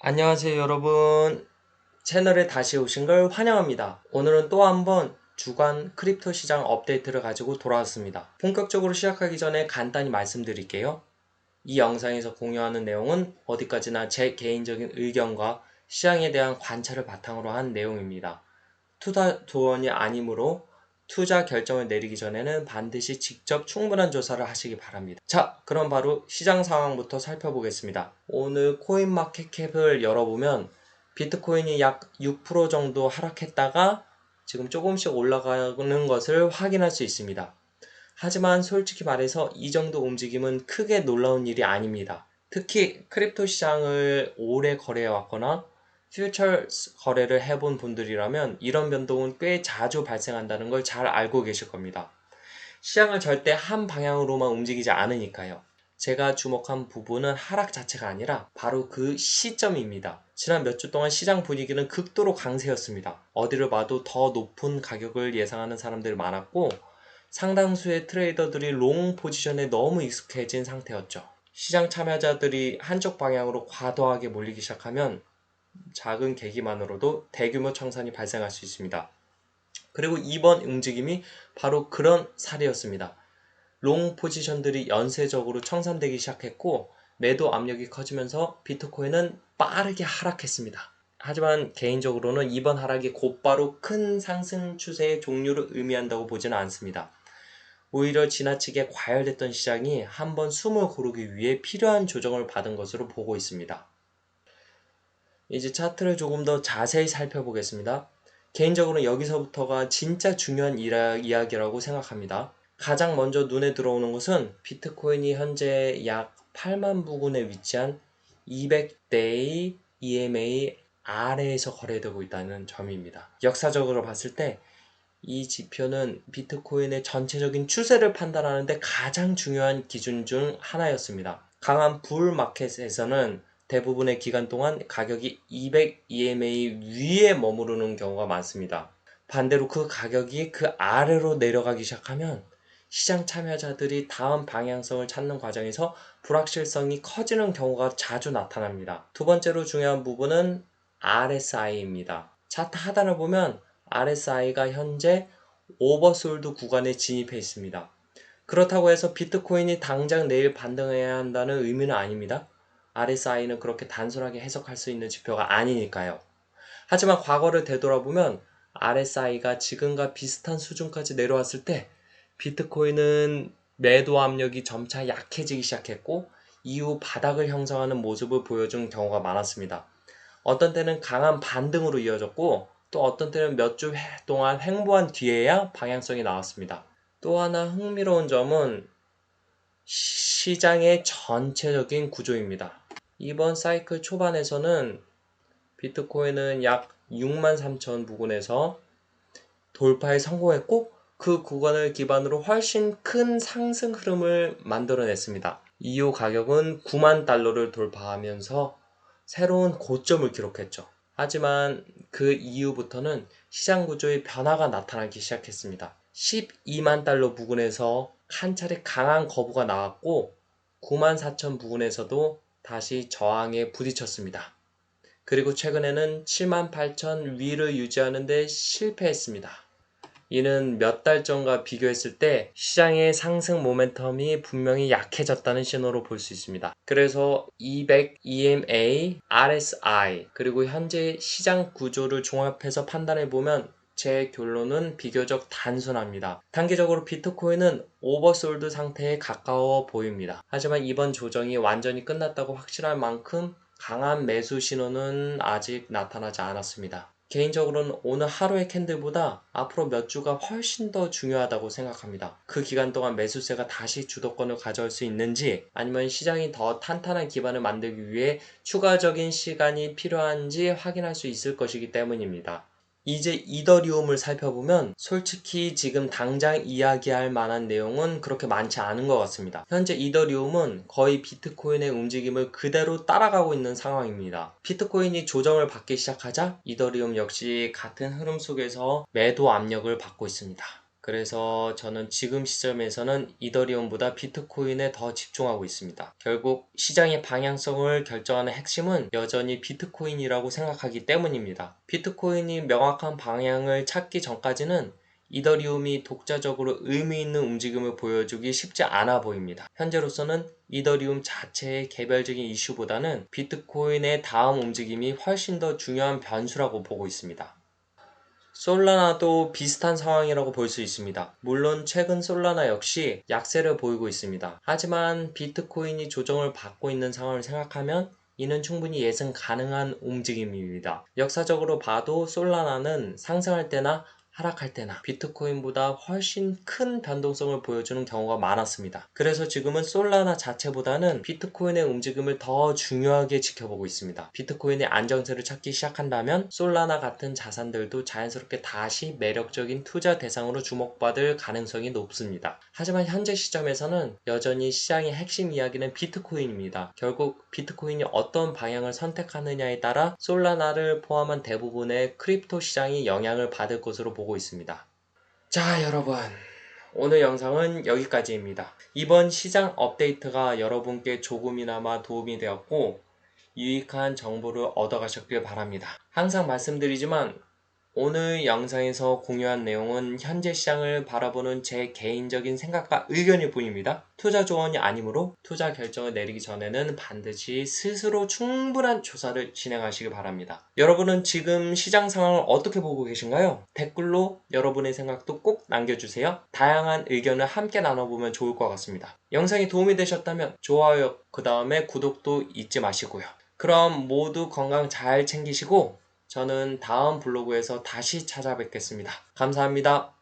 안녕하세요 여러분, 채널에 다시 오신 걸 환영합니다. 오늘은 또 한번 주간 크립토 시장 업데이트를 가지고 돌아왔습니다. 본격적으로 시작하기 전에 간단히 말씀드릴게요. 이 영상에서 공유하는 내용은 어디까지나 제 개인적인 의견과 시장에 대한 관찰을 바탕으로 한 내용입니다. 투자 조언이 아니므로 투자 결정을 내리기 전에는 반드시 직접 충분한 조사를 하시기 바랍니다. 자, 그럼 바로 시장 상황부터 살펴보겠습니다. 오늘 코인마켓캡을 열어보면 비트코인이 약 6% 정도 하락했다가 지금 조금씩 올라가는 것을 확인할 수 있습니다. 하지만 솔직히 말해서 이 정도 움직임은 크게 놀라운 일이 아닙니다. 특히 크립토 시장을 오래 거래해왔거나 퓨처 거래를 해본 분들이라면 이런 변동은 꽤 자주 발생한다는 걸 잘 알고 계실 겁니다. 시장을 절대 한 방향으로만 움직이지 않으니까요. 제가 주목한 부분은 하락 자체가 아니라 바로 그 시점입니다. 지난 몇 주 동안 시장 분위기는 극도로 강세였습니다. 어디를 봐도 더 높은 가격을 예상하는 사람들이 많았고 상당수의 트레이더들이 롱 포지션에 너무 익숙해진 상태였죠. 시장 참여자들이 한쪽 방향으로 과도하게 몰리기 시작하면 작은 계기만으로도 대규모 청산이 발생할 수 있습니다. 그리고 이번 움직임이 바로 그런 사례였습니다. 롱 포지션들이 연쇄적으로 청산되기 시작했고 매도 압력이 커지면서 비트코인은 빠르게 하락했습니다. 하지만 개인적으로는 이번 하락이 곧바로 큰 상승 추세의 종료를 의미한다고 보지는 않습니다. 오히려 지나치게 과열됐던 시장이 한번 숨을 고르기 위해 필요한 조정을 받은 것으로 보고 있습니다. 이제 차트를 조금 더 자세히 살펴보겠습니다. 개인적으로는 여기서부터가 진짜 중요한 이야기라고 생각합니다. 가장 먼저 눈에 들어오는 것은 비트코인이 현재 약 8만 부근에 위치한 200대의 EMA 아래에서 거래되고 있다는 점입니다. 역사적으로 봤을 때 이 지표는 비트코인의 전체적인 추세를 판단하는데 가장 중요한 기준 중 하나였습니다. 강한 불 마켓에서는 대부분의 기간 동안 가격이 200 EMA 위에 머무르는 경우가 많습니다. 반대로 그 가격이 그 아래로 내려가기 시작하면 시장 참여자들이 다음 방향성을 찾는 과정에서 불확실성이 커지는 경우가 자주 나타납니다. 두 번째로 중요한 부분은 RSI입니다. 차트 하단을 보면 RSI가 현재 오버솔드 구간에 진입해 있습니다. 그렇다고 해서 비트코인이 당장 내일 반등해야 한다는 의미는 아닙니다. RSI는 그렇게 단순하게 해석할 수 있는 지표가 아니니까요. 하지만 과거를 되돌아보면 RSI가 지금과 비슷한 수준까지 내려왔을 때 비트코인은 매도 압력이 점차 약해지기 시작했고 이후 바닥을 형성하는 모습을 보여준 경우가 많았습니다. 어떤 때는 강한 반등으로 이어졌고 또 어떤 때는 몇 주 동안 횡보한 뒤에야 방향성이 나왔습니다. 또 하나 흥미로운 점은 시장의 전체적인 구조입니다. 이번 사이클 초반에서는 비트코인은 약 63,000 부근에서 돌파에 성공했고 그 구간을 기반으로 훨씬 큰 상승 흐름을 만들어냈습니다. 이후 가격은 9만 달러를 돌파하면서 새로운 고점을 기록했죠. 하지만 그 이후부터는 시장 구조의 변화가 나타나기 시작했습니다. 12만 달러 부근에서 한 차례 강한 거부가 나왔고 9만 4천 부근에서도 다시 저항에 부딪혔습니다. 그리고 최근에는 7만 8천 위를 유지하는 데 실패했습니다. 이는 몇 달 전과 비교했을 때 시장의 상승 모멘텀이 분명히 약해졌다는 신호로 볼 수 있습니다. 그래서 200 EMA, RSI 그리고 현재 시장 구조를 종합해서 판단해보면 제 결론은 비교적 단순합니다. 단기적으로 비트코인은 오버솔드 상태에 가까워 보입니다. 하지만 이번 조정이 완전히 끝났다고 확실할 만큼 강한 매수 신호는 아직 나타나지 않았습니다. 개인적으로는 오늘 하루의 캔들보다 앞으로 몇 주가 훨씬 더 중요하다고 생각합니다. 그 기간 동안 매수세가 다시 주도권을 가져올 수 있는지 아니면 시장이 더 탄탄한 기반을 만들기 위해 추가적인 시간이 필요한지 확인할 수 있을 것이기 때문입니다. 이제 이더리움을 살펴보면 솔직히 지금 당장 이야기할 만한 내용은 그렇게 많지 않은 것 같습니다. 현재 이더리움은 거의 비트코인의 움직임을 그대로 따라가고 있는 상황입니다. 비트코인이 조정을 받기 시작하자 이더리움 역시 같은 흐름 속에서 매도 압력을 받고 있습니다. 그래서 저는 지금 시점에서는 이더리움보다 비트코인에 더 집중하고 있습니다. 결국 시장의 방향성을 결정하는 핵심은 여전히 비트코인이라고 생각하기 때문입니다. 비트코인이 명확한 방향을 찾기 전까지는 이더리움이 독자적으로 의미 있는 움직임을 보여주기 쉽지 않아 보입니다. 현재로서는 이더리움 자체의 개별적인 이슈보다는 비트코인의 다음 움직임이 훨씬 더 중요한 변수라고 보고 있습니다. 솔라나도 비슷한 상황이라고 볼 수 있습니다. 물론 최근 솔라나 역시 약세를 보이고 있습니다. 하지만 비트코인이 조정을 받고 있는 상황을 생각하면 이는 충분히 예상 가능한 움직임입니다. 역사적으로 봐도 솔라나는 상승할 때나 하락할 때나 비트코인보다 훨씬 큰 변동성을 보여주는 경우가 많았습니다. 그래서 지금은 솔라나 자체보다는 비트코인의 움직임을 더 중요하게 지켜보고 있습니다. 비트코인의 안정세를 찾기 시작한다면 솔라나 같은 자산들도 자연스럽게 다시 매력적인 투자 대상으로 주목받을 가능성이 높습니다. 하지만 현재 시점에서는 여전히 시장의 핵심 이야기는 비트코인입니다. 결국 비트코인이 어떤 방향을 선택하느냐에 따라 솔라나를 포함한 대부분의 크립토 시장이 영향을 받을 것으로 보고 있습니다. 자, 여러분, 오늘 영상은 여기까지입니다. 이번 시장 업데이트가 여러분께 조금이나마 도움이 되었고 유익한 정보를 얻어가셨길 바랍니다. 항상 말씀드리지만 오늘 영상에서 공유한 내용은 현재 시장을 바라보는 제 개인적인 생각과 의견일 뿐입니다. 투자 조언이 아니므로 투자 결정을 내리기 전에는 반드시 스스로 충분한 조사를 진행하시기 바랍니다. 여러분은 지금 시장 상황을 어떻게 보고 계신가요? 댓글로 여러분의 생각도 꼭 남겨주세요. 다양한 의견을 함께 나눠보면 좋을 것 같습니다. 영상이 도움이 되셨다면 좋아요, 그 다음에 구독도 잊지 마시고요. 그럼 모두 건강 잘 챙기시고 저는 다음 블로그에서 다시 찾아뵙겠습니다. 감사합니다.